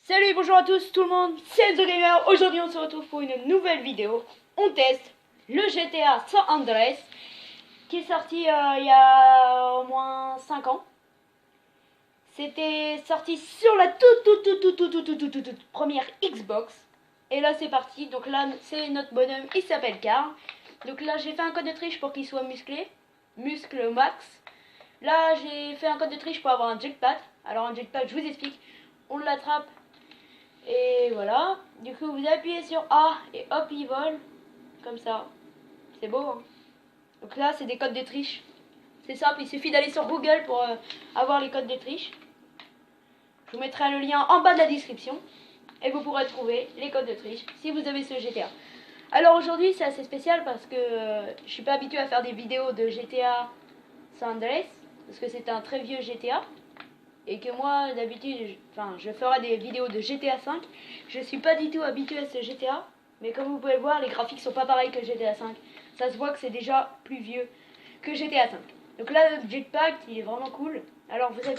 Salut, bonjour à tous tout le monde, c'est The Gamer. Aujourd'hui on se retrouve pour une nouvelle vidéo. On teste le GTA San Andreas qui est sorti il y a au moins 5 ans. C'était sorti sur la toute première Xbox. Et là c'est parti, donc là c'est notre bonhomme, il s'appelle Carl. Donc là j'ai fait un code de triche pour qu'il soit musclé, muscle max. Là j'ai fait un code de triche pour avoir un jetpack. Alors un jetpack, je vous explique, on l'attrape. Et voilà, du coup vous appuyez sur A et hop il vole, comme ça, c'est beau hein. Donc là c'est des codes de triche, c'est simple, il suffit d'aller sur Google pour avoir les codes de triche. Je vous mettrai le lien en bas de la description et vous pourrez trouver les codes de triche si vous avez ce GTA. Alors aujourd'hui c'est assez spécial parce que je suis pas habituée à faire des vidéos de GTA San Andreas, parce que c'est un très vieux GTA. Et que moi d'habitude je ferai des vidéos de GTA 5. Je suis pas du tout habitué à ce GTA, mais comme vous pouvez le voir, les graphiques sont pas pareils que GTA 5. Ça se voit que c'est déjà plus vieux que GTA 5. Donc là le jetpack il est vraiment cool. Alors vous avez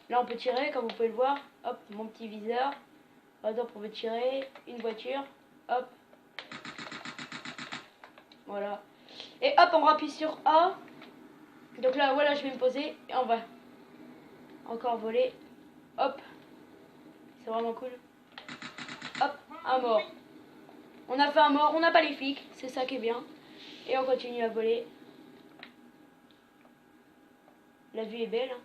là on peut tirer comme vous pouvez le voir. Hop, mon petit viseur. Hop, on peut tirer une voiture. Hop. Voilà. Et hop, on rappuie sur A. Donc là voilà, je vais me poser et on va encore voler. Hop. C'est vraiment cool. Hop, un mort. On a fait un mort, on n'a pas les flics, c'est ça qui est bien. Et on continue à voler. La vue est belle. Hein.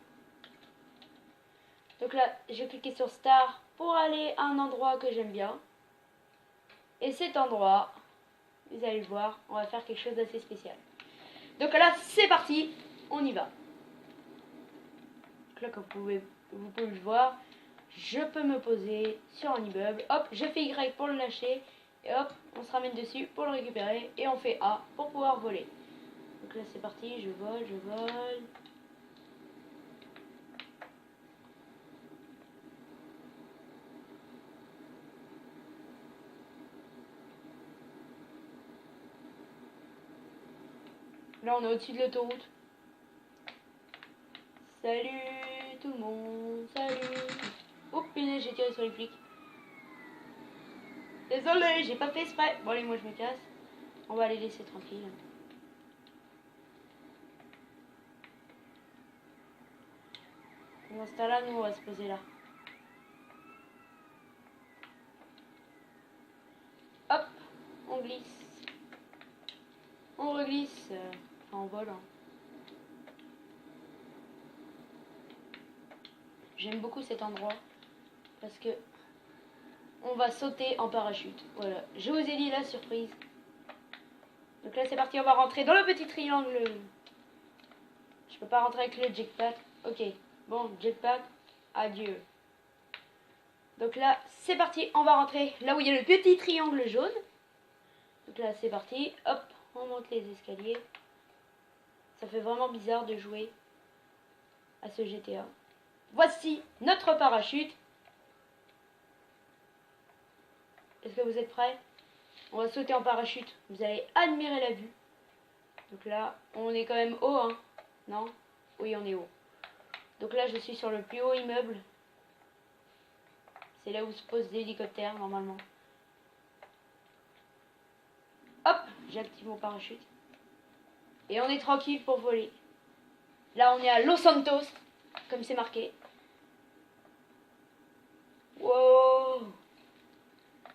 Donc là, j'ai cliqué sur Star pour aller à un endroit que j'aime bien. Et cet endroit, vous allez le voir, on va faire quelque chose d'assez spécial. Donc là, c'est parti, on y va. Donc là, comme vous pouvez le voir, je peux me poser sur un immeuble. Hop, je fais Y pour le lâcher. Et hop, on se ramène dessus pour le récupérer. Et on fait A pour pouvoir voler. Donc là, c'est parti, je vole, je vole. Là, on est au-dessus de l'autoroute. Salut tout le monde, salut. Oh punaise, j'ai tiré sur les flics. Désolé, j'ai pas fait exprès. Bon allez, moi je me casse. On va les laisser tranquilles. Dans ce temps-là, nous on va se poser là. Hop, on glisse. On reglisse. Enfin, on vole. Hein. J'aime beaucoup cet endroit parce que on va sauter en parachute. Voilà, je vous ai dit la surprise. Donc là c'est parti, on va rentrer dans le petit triangle. Je peux pas rentrer avec le jetpack. Ok, bon, jetpack, adieu. Donc là c'est parti, on va rentrer là où il y a le petit triangle jaune. Donc là c'est parti, hop, on monte les escaliers. Ça fait vraiment bizarre de jouer à ce GTA. Voici notre parachute. Est-ce que vous êtes prêts? On va sauter en parachute. Vous allez admirer la vue. Donc là, on est quand même haut, hein? Non? Oui, on est haut. Donc là, je suis sur le plus haut immeuble. C'est là où se posent des hélicoptères, normalement. Hop, j'active mon parachute. Et on est tranquille pour voler. Là, on est à Los Santos, comme c'est marqué. Wow!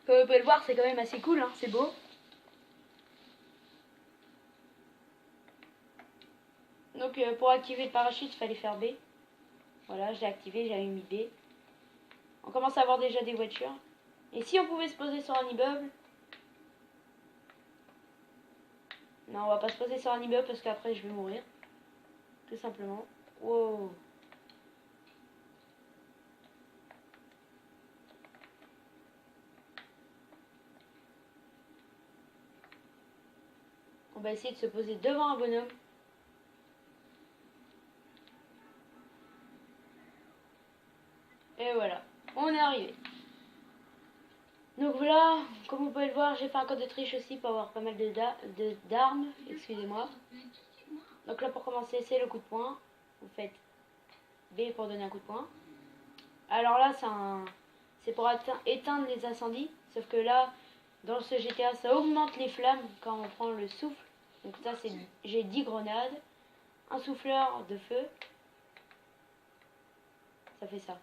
Comme vous pouvez le voir, c'est quand même assez cool, hein, c'est beau. Donc pour activer le parachute, il fallait faire B. Voilà, je l'ai activé, j'avais mis B. On commence à avoir déjà des voitures. Et si on pouvait se poser sur un immeuble? Non, on va pas se poser sur un immeuble parce qu'après je vais mourir. Tout simplement. Wow. On va essayer de se poser devant un bonhomme. Et voilà, on est arrivé. Donc voilà, comme vous pouvez le voir, j'ai fait un code de triche aussi pour avoir pas mal d'armes. Excusez-moi. Donc là, pour commencer, c'est le coup de poing. Vous faites B pour donner un coup de poing. Alors là, c'est pour éteindre les incendies. Sauf que là, dans ce GTA, ça augmente les flammes quand on prend le souffle. Donc ça, c'est j'ai 10 grenades, un souffleur de feu. Ça fait ça.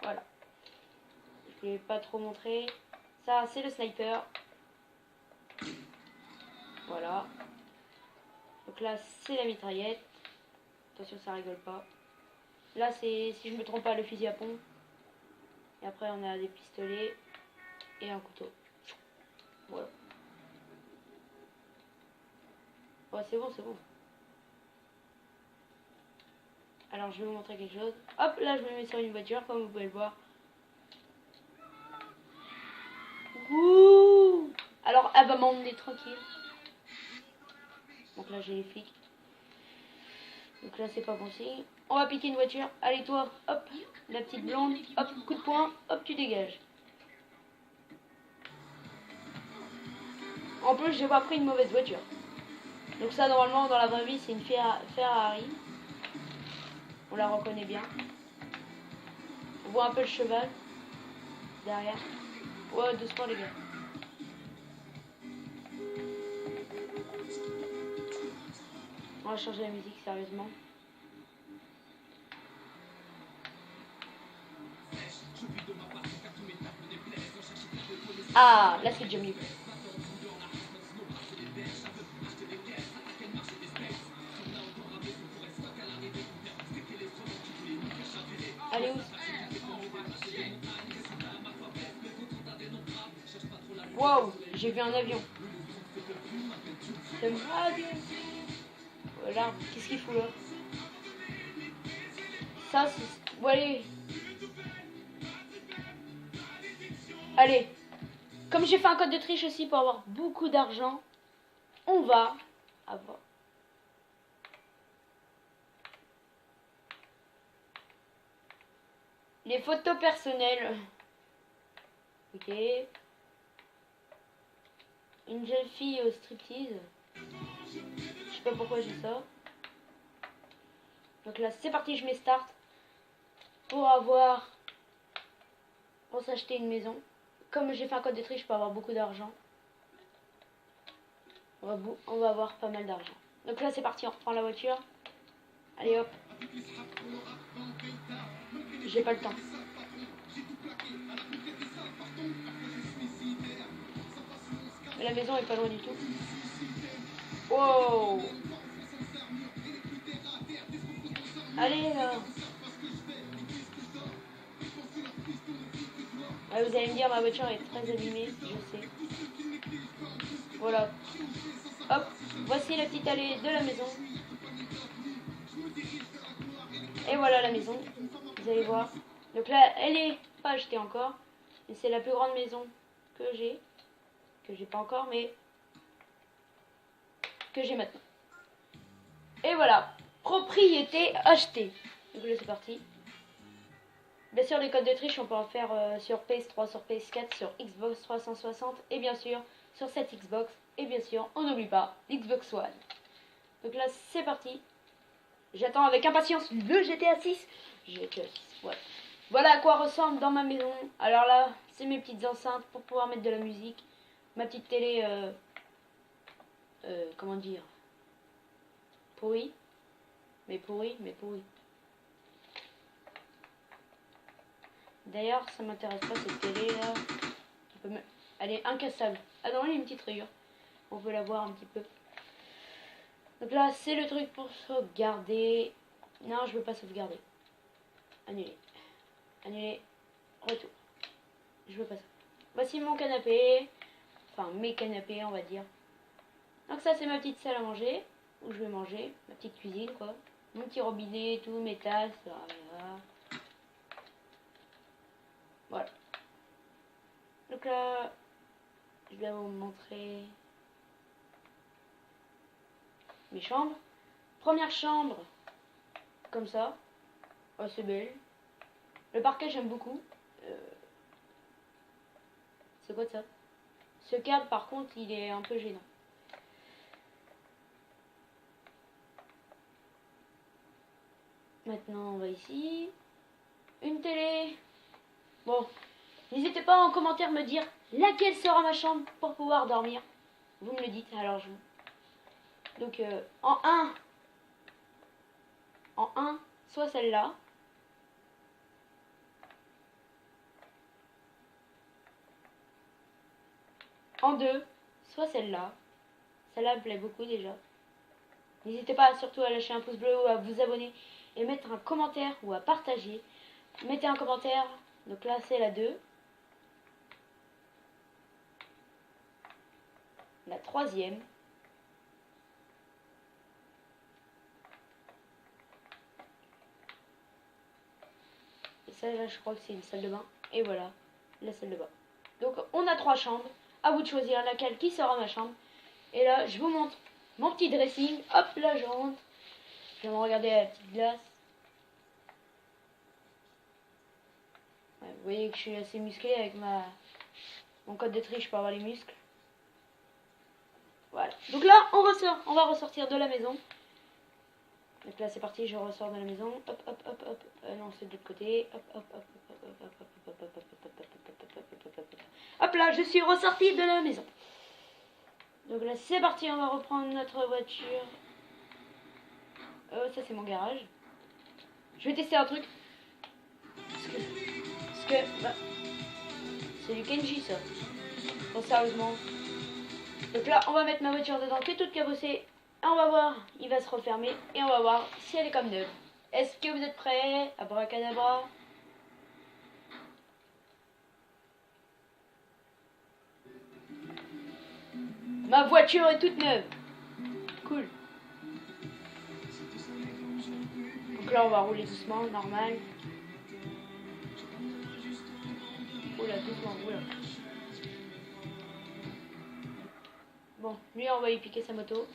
Voilà. Je ne vais pas trop montrer. Ça, c'est le sniper. Voilà. Donc là, c'est la mitraillette. Attention, ça rigole pas. Là, c'est, si je me trompe pas, le fusil à pompe. Et après, on a des pistolets et un couteau. Voilà. Ouais, c'est bon, c'est bon. Alors, je vais vous montrer quelque chose. Hop, là, je me mets sur une voiture, comme vous pouvez le voir. Ouh! Alors, elle va m'emmener tranquille. Donc là, j'ai les flics. Donc là, c'est pas bon signe. On va piquer une voiture. Allez, toi, hop, la petite blonde. Hop, coup de poing. Hop, tu dégages. En plus, j'ai pas pris une mauvaise voiture. Donc ça, normalement, dans la vraie vie, c'est une Ferrari. On la reconnaît bien. On voit un peu le cheval derrière. Ouais, doucement, les gars. On va changer la musique, sérieusement. Ah, là, c'est déjà mieux. Allez, où? Wow, j'ai vu un avion. C'est un avion. Voilà, qu'est-ce qu'il fout là? Ça, c'est... Bon, allez. Allez. Comme j'ai fait un code de triche aussi pour avoir beaucoup d'argent, on va avoir... les photos personnelles. Ok. Une jeune fille au striptease. Je sais pas pourquoi j'ai ça. Donc là, c'est parti, je mets start. Pour avoir... pour s'acheter une maison. Comme j'ai fait un code de triche, je peux avoir beaucoup d'argent. On va avoir pas mal d'argent. Donc là, c'est parti, on reprend la voiture. Allez, hop. J'ai pas le temps. Mais la maison est pas loin du tout. Wow. Allez, là. Ah, vous allez me dire, ma voiture est très abîmée, je sais. Voilà. Hop, voici la petite allée de la maison. Et voilà la maison, vous allez voir. Donc là, elle est pas achetée encore. Et c'est la plus grande maison que j'ai pas encore, mais que j'ai maintenant. Et voilà, propriété achetée. Donc là, c'est parti. Bien sûr, les codes de triche, on peut en faire sur PS3, sur PS4, sur Xbox 360 et bien sûr sur cette Xbox. Et bien sûr, on n'oublie pas l'Xbox One. Donc là, c'est parti. J'attends avec impatience le GTA 6. GTA 6, ouais. Voilà à quoi ressemble dans ma maison. Alors là, c'est mes petites enceintes pour pouvoir mettre de la musique. Ma petite télé, comment dire, pourrie. Mais pourrie. D'ailleurs, ça m'intéresse pas cette télé là. Elle est incassable. Ah non, elle a une petite rayure. On peut la voir un petit peu. Donc là, c'est le truc pour sauvegarder. Non, je veux pas sauvegarder. Annuler. Annuler. Retour. Je veux pas ça. Voici mon canapé. Enfin, mes canapés, on va dire. Donc ça, c'est ma petite salle à manger. Où je vais manger. Ma petite cuisine, quoi. Mon petit robinet, tout, mes tasses. Voilà. Voilà. Donc là, je vais vous montrer mes chambres. Première chambre, comme ça. Oh, c'est belle. Le parquet, j'aime beaucoup. C'est quoi de ça? Ce cadre, par contre, il est un peu gênant. Maintenant, on va ici. Une télé. Bon, n'hésitez pas en commentaire me dire laquelle sera ma chambre pour pouvoir dormir. Vous me le dites, alors je vous... Donc en 1, soit celle-là. En 2, soit celle-là. Celle-là me plaît beaucoup déjà. N'hésitez pas surtout à lâcher un pouce bleu ou à vous abonner et mettre un commentaire ou à partager. Mettez un commentaire. Donc là c'est la 2. La 3e. Et ça là je crois que c'est une salle de bain. Et voilà, la salle de bain. Donc on a 3 chambres. À vous de choisir laquelle qui sera ma chambre. Et là je vous montre mon petit dressing. Hop là je rentre. Je vais me regarder à la petite glace. Ouais, vous voyez que je suis assez musclé avec mon code de triche pour avoir les muscles. Voilà. Donc là, on va ressortir de la maison. Donc là, c'est parti, je ressors de la maison. Hop, hop, hop, hop. Non, c'est de l'autre côté. Hop, hop, hop, hop, hop, hop, hop, hop, hop, hop, hop, hop. Hop là, je suis ressorti de la maison. Donc là, c'est parti, on va reprendre notre voiture. Ça, c'est mon garage. Je vais tester un truc. Parce que bah, c'est du Kenji, ça. Bon, sérieusement. Donc là, on va mettre ma voiture dedans, qui est toute cabossée. Et on va voir, il va se refermer. Et on va voir si elle est comme neuve. Est-ce que vous êtes prêts? Abracadabra. Ma voiture est toute neuve. Cool. Donc là, on va rouler doucement, normal. Oula, doucement, oula. Bon, lui, on va lui piquer sa moto.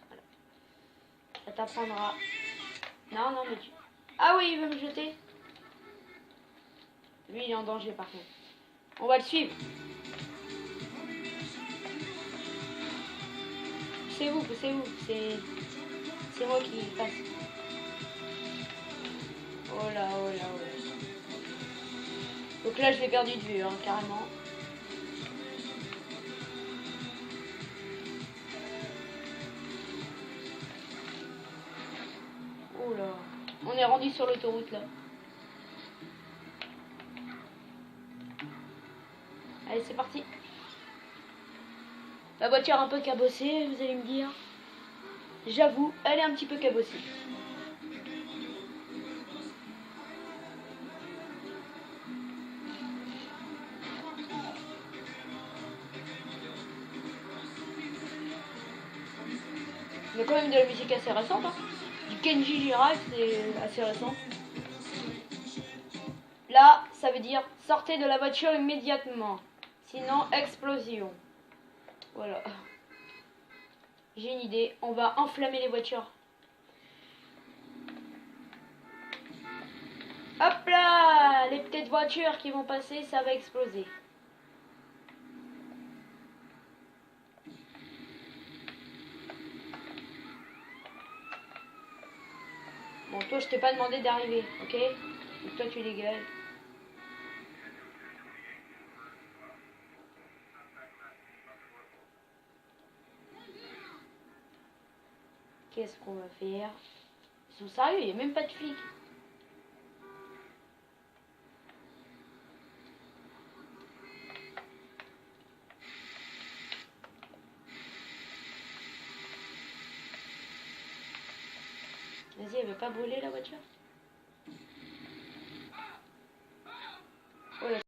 Voilà. Ça t'apprendra. Non, non, mais tu... Ah oui, il veut me jeter. Lui, il est en danger, par contre. On va le suivre. Poussez-vous, poussez-vous. C'est moi qui passe. Oh là, oh là, oh là. Donc là, je l'ai perdu de vue, hein, carrément. Oh là. On est rendu sur l'autoroute, là. Allez, c'est parti. La voiture un peu cabossée, vous allez me dire. J'avoue, elle est un petit peu cabossée. Il y a quand même de la musique assez récente, hein. Du Kenji Girac, c'est assez récent. Là, ça veut dire sortez de la voiture immédiatement. Sinon, explosion. Voilà. J'ai une idée. On va enflammer les voitures. Hop là! Les petites voitures qui vont passer, ça va exploser. Bon, toi, je t'ai pas demandé d'arriver, ok? Donc toi, tu dégages. Qu'est-ce qu'on va faire? Ils sont sérieux, il n'y a même pas de flics. Vas-y, elle veut pas brûler la voiture? Oh là.